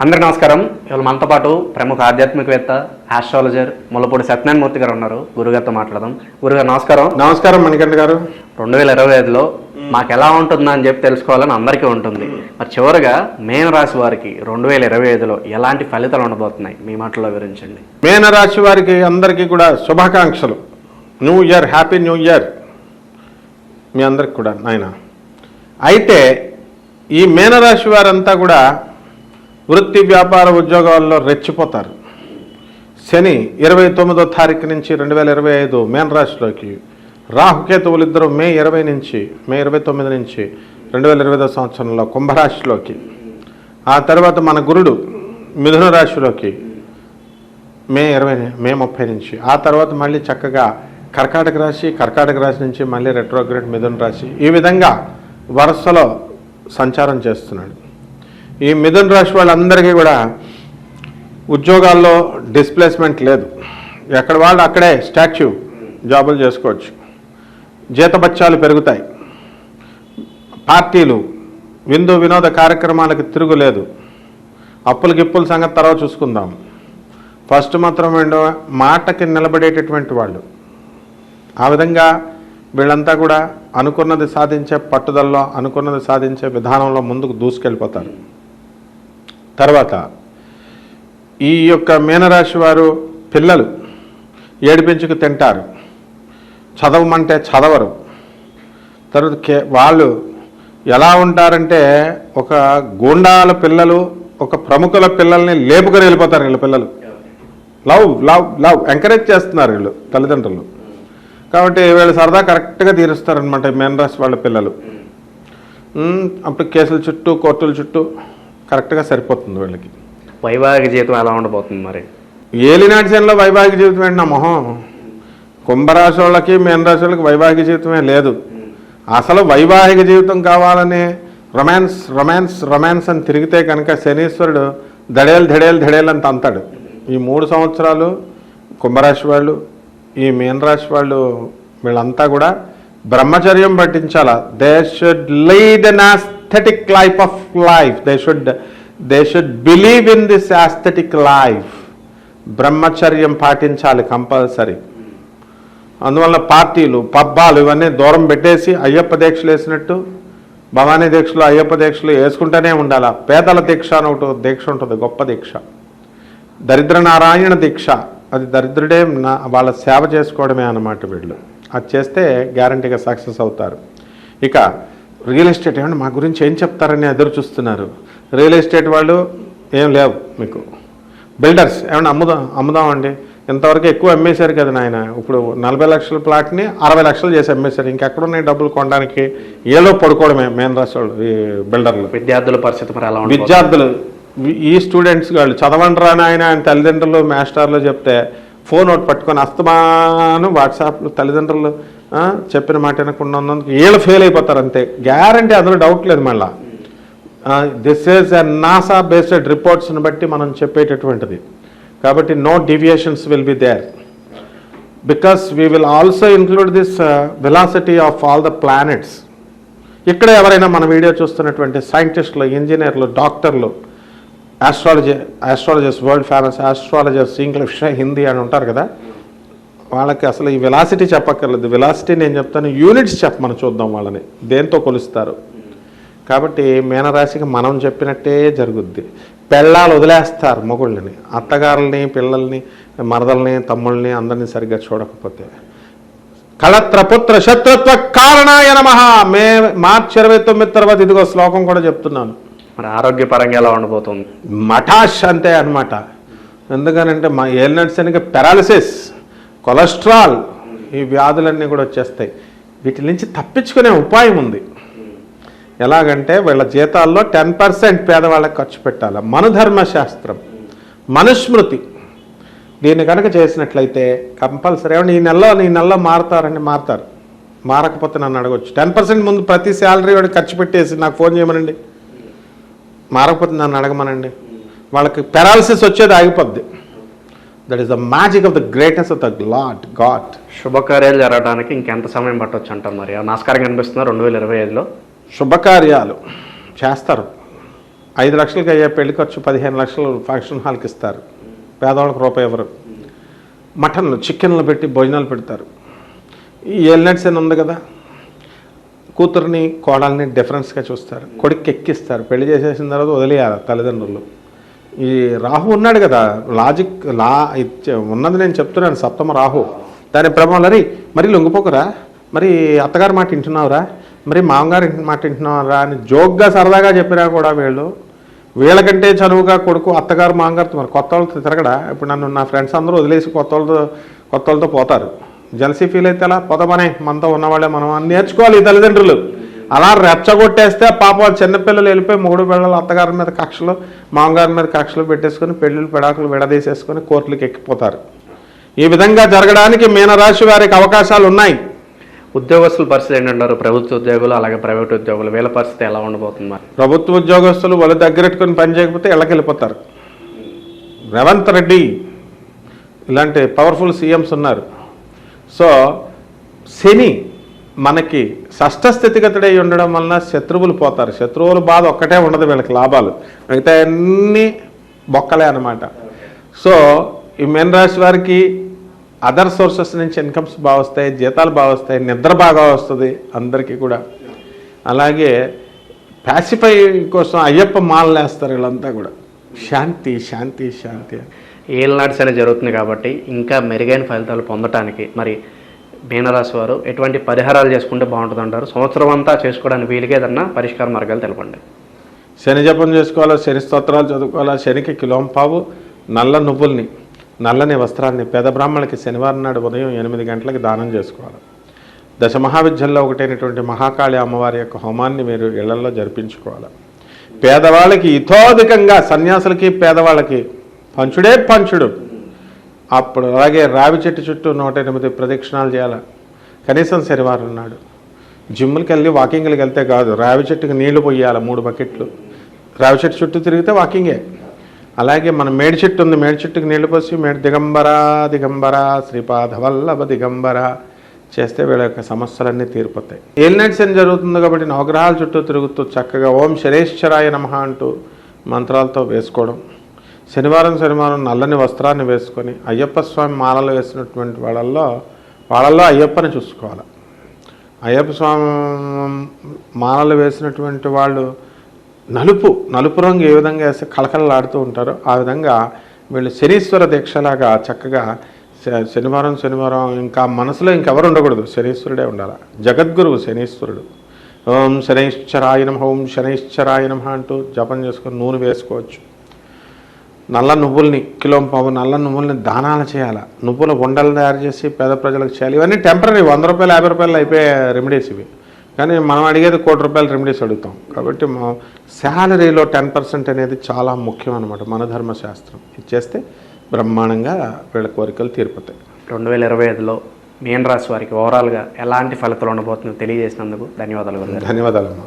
అందరికీ నమస్కారం. ఇవాళ మనతో పాటు ప్రముఖ ఆధ్యాత్మికవేత్త, ఆస్ట్రాలజర్ ముల్లపూడి సత్యనారాయణ మూర్తి గారు ఉన్నారు. గురుగారితో మాట్లాడదాం. గురుగారు నమస్కారం. నమస్కారం మణికంఠ గారు. 2025లో మాకు ఎలా ఉంటుందా అని చెప్పి తెలుసుకోవాలని అందరికీ ఉంటుంది. మరి చివరిగా మీనరాశి వారికి 2025లో ఎలాంటి ఫలితాలు ఉండబోతున్నాయి మీ మాటల్లో వివరించండి. మీనరాశి వారికి అందరికీ కూడా శుభాకాంక్షలు. New year, happy new year మీ అందరికి కూడా నాయన. అయితే ఈ మీనరాశి వారంతా కూడా వృత్తి, వ్యాపార, ఉద్యోగాల్లో రెచ్చిపోతారు. శని 29వ తారీఖు నుంచి 2025 మీనరాశిలోకి, రాహుకేతువులు ఇద్దరు మే 29 నుంచి 2025 సంవత్సరంలో కుంభరాశిలోకి, ఆ తర్వాత మన గురుడు మిథున రాశిలోకి మే 30 నుంచి, ఆ తర్వాత మళ్ళీ చక్కగా కర్కాటక రాశి నుంచి మళ్ళీ రెట్రోగ్రేడ్ మిథున రాశి, ఈ విధంగా వరుసలో సంచారం చేస్తున్నాడు. ఈ మిథున రాశి వాళ్ళందరికీ కూడా ఉద్యోగాల్లో డిస్ప్లేస్మెంట్ లేదు. ఎక్కడ వాళ్ళు అక్కడే స్టాచ్యూ జాబులు చేసుకోవచ్చు. జీతబత్యాలు పెరుగుతాయి. పార్టీలు, విందు వినోద కార్యక్రమాలకు తిరుగులేదు. అప్పుల సంగతి తర్వాత చూసుకుందాం. ఫస్ట్ మాత్రం మాటకి నిలబడేటటువంటి వాళ్ళు. ఆ విధంగా వీళ్ళంతా కూడా అనుకున్నది సాధించే పట్టుదలలో, అనుకున్నది సాధించే విధానంలో ముందుకు దూసుకెళ్ళిపోతారు. తర్వాత ఈ యొక్క మీనరాశి వారు పిల్లలు ఏడిపించుకు తింటారు, చదవమంటే చదవరు. తర్వాత వాళ్ళు ఎలా ఉంటారంటే ఒక గూండాల పిల్లలు, ఒక ప్రముఖుల పిల్లల్ని లేపుకొని వెళ్ళిపోతారు. వీళ్ళ పిల్లలు లవ్ లవ్ లవ్ ఎంకరేజ్ చేస్తున్నారు వీళ్ళు తల్లిదండ్రులు. కాబట్టి వీళ్ళు సరదా కరెక్ట్గా తీరుస్తారనమాట మీనరాశి వాళ్ళ పిల్లలు. అప్పుడు కేసుల చుట్టూ, కోర్టుల చుట్టూ కరెక్ట్గా సరిపోతుంది వీళ్ళకి. వైవాహిక జీవితం ఎలా ఉండబోతుంది మరి? ఏలినాటి శనిలో వైవాహిక జీవితం ఏంటి నా మొహం? కుంభరాశి వాళ్ళకి, మీనరాశి వాళ్ళకి వైవాహిక జీవితమే లేదు. అసలు వైవాహిక జీవితం కావాలని రొమాన్స్ రొమాన్స్ రొమాన్స్ అని తిరిగితే కనుక శనీశ్వరుడు ధడేలు అని తంతాడు. ఈ 3 సంవత్సరాలు కుంభరాశి వాళ్ళు, ఈ మీనరాశి వాళ్ళు వీళ్ళంతా కూడా బ్రహ్మచర్యం పట్టించాలా. They should lead an aesthetic life of life. They should believe in this aesthetic life. బ్రహ్మచర్యం పాటించాలి కంపల్సరీ. అందువల్ల పార్టీలు, పబ్బాలు ఇవన్నీ దూరం పెట్టేసి అయ్యప్ప దీక్షలు వేసినట్టు, భవానీ దీక్షలు, అయ్యప్ప దీక్షలు వేసుకుంటూనే ఉండాలి. పేదల దీక్ష అని ఒకటి దీక్ష ఉంటుంది, గొప్ప దీక్ష. దరిద్ర నారాయణ దీక్ష. అది దరిద్రుడే వాళ్ళ సేవ చేసుకోవడమే అన్నమాట వీళ్ళు. అది చేస్తే గ్యారంటీగా సక్సెస్ అవుతారు. ఇక రియల్ ఎస్టేట్ ఏమన్నా మా గురించి ఏం చెప్తారని ఎదురు చూస్తున్నారు. రియల్ ఎస్టేట్ వాళ్ళు ఏం లేవు మీకు. బిల్డర్స్ ఏమన్నా అమ్ముదామండి, ఇంతవరకు ఎక్కువ అమ్మేశారు కదా నాయన. ఇప్పుడు 40 లక్షల ప్లాట్ని 60 లక్షలు చేసి అమ్మేశారు. ఇంకెక్కడున్నాయి డబ్బులు కొనడానికి? ఏలో పడుకోవడమే మీనరాశి వాళ్ళు, ఈ బిల్డర్లు. విద్యార్థుల పరిస్థితి మరి ఎలా? విద్యార్థులు, ఈ స్టూడెంట్స్ వాళ్ళు చదవండి రా నాయన అని తల్లిదండ్రులు, మాస్టర్లు చెప్తే ఫోన్ ఒకటి పట్టుకొని అస్తమాను వాట్సాప్లు తల్లిదండ్రులు చెప్పిన మాట వినకుండా ఉన్నందుకు వీళ్ళు ఫెయిల్ అయిపోతారు అంతే, గ్యారంటీ. అందులో డౌట్ లేదు. మళ్ళీ this is a NASA based రిపోర్ట్స్ని బట్టి మనం చెప్పేటటువంటిది. కాబట్టి no deviations will be there, because we will also include this velocity of all the planets. ఇక్కడ ఎవరైనా మన వీడియో చూస్తున్నటువంటి సైంటిస్టులు, ఇంజనీర్లు, డాక్టర్లు, astrologers, world famous astrologers, English, Hindi అని ఉంటారు కదా, వాళ్ళకి అసలు ఈ వెలాసిటీ చెప్పక్కర్లేదు. వెలాసిటీ నేను చెప్తాను, యూనిట్స్ చెప్పమని చూద్దాం వాళ్ళని దేంతో కొలుస్తారు. కాబట్టి మీనరాశికి మనం చెప్పినట్టే జరుగుద్ది. పెళ్ళాలు వదిలేస్తారు మొగుళ్ళని, అత్తగారుల్ని, పిల్లల్ని, మరదల్ని, తమ్ముళ్ళని అందరినీ సరిగ్గా చూడకపోతే. కళత్రపుత్ర శత్రుత్వ కారణాయ నమః. మార్చి 29 తర్వాత ఇదిగో శ్లోకం కూడా చెప్తున్నాను. మరి ఆరోగ్యపరంగా ఎలా ఉండబోతుంది? మఠాష్ అంతే అనమాట. ఎందుకనంటే మా ఏలినాటి శనికి పెరాలిసిస్, కొలెస్ట్రాల్, ఈ వ్యాధులన్నీ కూడా వచ్చేస్తాయి. వీటి నుంచి తప్పించుకునే ఉపాయం ఉంది. ఎలాగంటే వీళ్ళ జీతాల్లో 10% పేదవాళ్ళకి ఖర్చు పెట్టాలి. మనుధర్మశాస్త్రం, మనుస్మృతి, దీన్ని కనుక చేసినట్లయితే కంపల్సరీ. ఈ నెలలో మారుతారు. మారకపోతే నన్ను అడగొచ్చు. 10% ముందు ప్రతి శాలరీ వాడికి ఖర్చు పెట్టేసి నాకు ఫోన్ చేయమనండి. మారకపోతే నన్ను అడగమనండి. వాళ్ళకి పెరాలిసిస్ వచ్చేది ఆగిపోద్ది. That is the magic of the greatness of the God. శుభకార్యాలు జరగడానికి ఇంకెంత సమయం పట్టవచ్చు అంటారు? మరి నమస్కారం కనిపిస్తున్నారు 2025లో శుభకార్యాలు చేస్తారు. 5 లక్షలకి అయ్యే పెళ్లి ఖర్చు 15 లక్షలు ఫంక్షన్ హాల్కి ఇస్తారు, పేదవాళ్ళకి రూపాయి ఎవరు. మటన్లు చికెన్లు పెట్టి భోజనాలు పెడతారు. ఈ ఎల్నెట్స్ అని ఉంది కదా, కూతుర్ని కోడల్ని డిఫరెన్స్గా చూస్తారు, కొడుక్కి ఎక్కిస్తారు, పెళ్లి చేసేసిన తర్వాత వదిలేయాలి తల్లిదండ్రులు. ఈ రాహు ఉన్నాడు కదా, లాజిక్ ఉన్నది నేను చెప్తున్నాను, సప్తమ రాహు. దాని ప్రభావం మరి లొంగిపోకురా, మరి అత్తగారి మాట వింటున్నావురా, మరి మామగారి మాట వింటున్నావురా అని జోక్గా సరదాగా చెప్పినా కూడా వీళ్ళకంటే చనువుగా కొడుకు అత్తగారు మామగారితో మరి కొత్త వాళ్ళతో తిరగడా. ఇప్పుడు నా ఫ్రెండ్స్ అందరూ వదిలేసి కొత్త వాళ్ళతో పోతారు. జలసీ ఫీల్ అయితే అలా పోతామనే, మనతో ఉన్నవాళ్ళే మనం అని నేర్చుకోవాలి ఈ తల్లిదండ్రులు. అలా రెచ్చగొట్టేస్తే పాప చిన్నపిల్లలు వెళ్ళిపోయి మూడు పిల్లలు అత్తగారి మీద కక్షలు మామగారి మీద కక్షలు పెట్టేసుకొని పెళ్ళిళ్ళు పెడాకులు విడదీసేసుకొని కోర్టులకు ఎక్కిపోతారు. ఈ విధంగా జరగడానికి మీనరాశి వారికి అవకాశాలు ఉన్నాయి. ఉద్యోగస్తుల పరిస్థితి ఏంటంటారు? ప్రభుత్వ ఉద్యోగులు అలాగే ప్రైవేట్ ఉద్యోగులు వీళ్ళ పరిస్థితి ఎలా ఉండబోతుంది? మరి ప్రభుత్వ ఉద్యోగస్తులు వాళ్ళు దగ్గరెట్టుకొని పని చేయకపోతే ఇళ్ళకి వెళ్ళిపోతారు. రేవంత్ రెడ్డి ఇలాంటి పవర్ఫుల్ సీఎంస్ ఉన్నారు. సో శని మనకి షష్ఠ స్థితిగతుడై ఉండడం వలన శత్రువులు పోతారు. శత్రువుల బాధ ఒక్కటే ఉండదు వీళ్ళకి, లాభాలు మిగతా అన్నీ బొక్కలే అన్నమాట. సో ఈ మీనరాశి వారికి అదర్ సోర్సెస్ నుంచి ఇన్కమ్స్ బాగా వస్తాయి, జీతాలు బాగా వస్తాయి, నిద్ర బాగా వస్తుంది అందరికీ కూడా. అలాగే ప్యాసిఫై కోసం అయ్యప్ప మాలలు వేస్తారు వీళ్ళంతా కూడా. శాంతి శాంతి శాంతి. ఏళ్ళనాటి శని జరుగుతుంది కాబట్టి ఇంకా మెరుగైన ఫలితాలు పొందటానికి మరి మీనరాశి వారు ఎటువంటి పరిహారాలు చేసుకుంటే బాగుంటుంది అంటారు? సంవత్సరం అంతా చేసుకోవడానికి వీలుగా ఏదన్నా పరిష్కార మార్గాలు తెలపండి. శని జపం చేసుకోవాలా, శని స్తోత్రాలు చదువుకోవాలా, శనికి కిలోంపావు నల్ల నువ్వుల్ని నల్లని వస్త్రాన్ని పేద బ్రాహ్మణులకి శనివారం నాడు ఉదయం 8 గంటలకి దానం చేసుకోవాలి. దశ మహావిద్యల్లో ఒకటైనటువంటి మహాకాళి అమ్మవారి యొక్క హోమాన్ని మీరు ఇళ్లలో జరిపించుకోవాలి. పేదవాళ్ళకి ఇతోధికంగా సన్యాసులకి పేదవాళ్ళకి పంచుడే పంచుడు. అప్పుడు అలాగే రావి చెట్టు చుట్టూ 108 ప్రదక్షిణాలు చేయాలి కనీసం శనివారం నాడు. జిమ్ములకి వెళ్ళి వాకింగ్కి వెళ్తే కాదు, రావి చెట్టుకి నీళ్లు పోయాలి 3 బకెట్లు. రావి చెట్టు చుట్టూ తిరిగితే వాకింగే. అలాగే మన మేడి చెట్టు ఉంది, మేడి చెట్టుకి నీళ్లు పోసి దిగంబర దిగంబర శ్రీపాద వల్లభ దిగంబర చేస్తే వీళ్ళ యొక్క సమస్యలన్నీ తీరిపోతాయి. ఏలినట్స్ ఏం జరుగుతుంది కాబట్టి నవగ్రహాల చుట్టూ తిరుగుతూ చక్కగా ఓం శనేశ్వరాయ నమః అంటూ మంత్రాలతో వేసుకోవడం. శనివారం నల్లని వస్త్రాన్ని వేసుకొని అయ్యప్ప స్వామి మాలలు వేసినటువంటి వాళ్ళల్లో అయ్యప్పని చూసుకోవాలి. అయ్యప్ప స్వామి మాలలు వేసినటువంటి వాళ్ళు నలుపు రంగు ఏ విధంగా వేస్తే కళకళలాడుతూ ఉంటారో ఆ విధంగా వీళ్ళు శనీశ్వర దీక్షలాగా చక్కగా శనివారం ఇంకా మనసులో ఇంకెవరు ఉండకూడదు, శనీశ్వరుడే ఉండాలి. జగద్గురువు శనీశ్వరుడు. ఓం శనైశ్చరాయ నమః, ఓం శనైశ్చరాయ నమః అంటూ జపం చేసుకొని నూనె వేసుకోవచ్చు. నల్ల నువ్వుల్ని కిలోంపావు నల్ల నువ్వుల్ని దానాలు చేయాలి. నువ్వుల ఉండలు తయారు చేసి పేద ప్రజలకు చేయాలి. ఇవన్నీ టెంపరీ, 100 రూపాయలు 50 రూపాయలు అయిపోయే రెమెడీస్ ఇవి. కానీ మనం అడిగేది 1 కోటి రూపాయల రెమెడీస్ అడుగుతాం. కాబట్టి మా శాలరీలో 10% అనేది చాలా ముఖ్యం అనమాట. మన ధర్మశాస్త్రం ఇచ్చేస్తే బ్రహ్మాండంగా వీళ్ళ కోరికలు తీరిపోతాయి. 2025లో మీనరాశి వారికి ఓవరాల్గా ఎలాంటి ఫలితాలు ఉండబోతుందో తెలియజేసినందుకు ధన్యవాదాలు. ధన్యవాదాలమ్మా.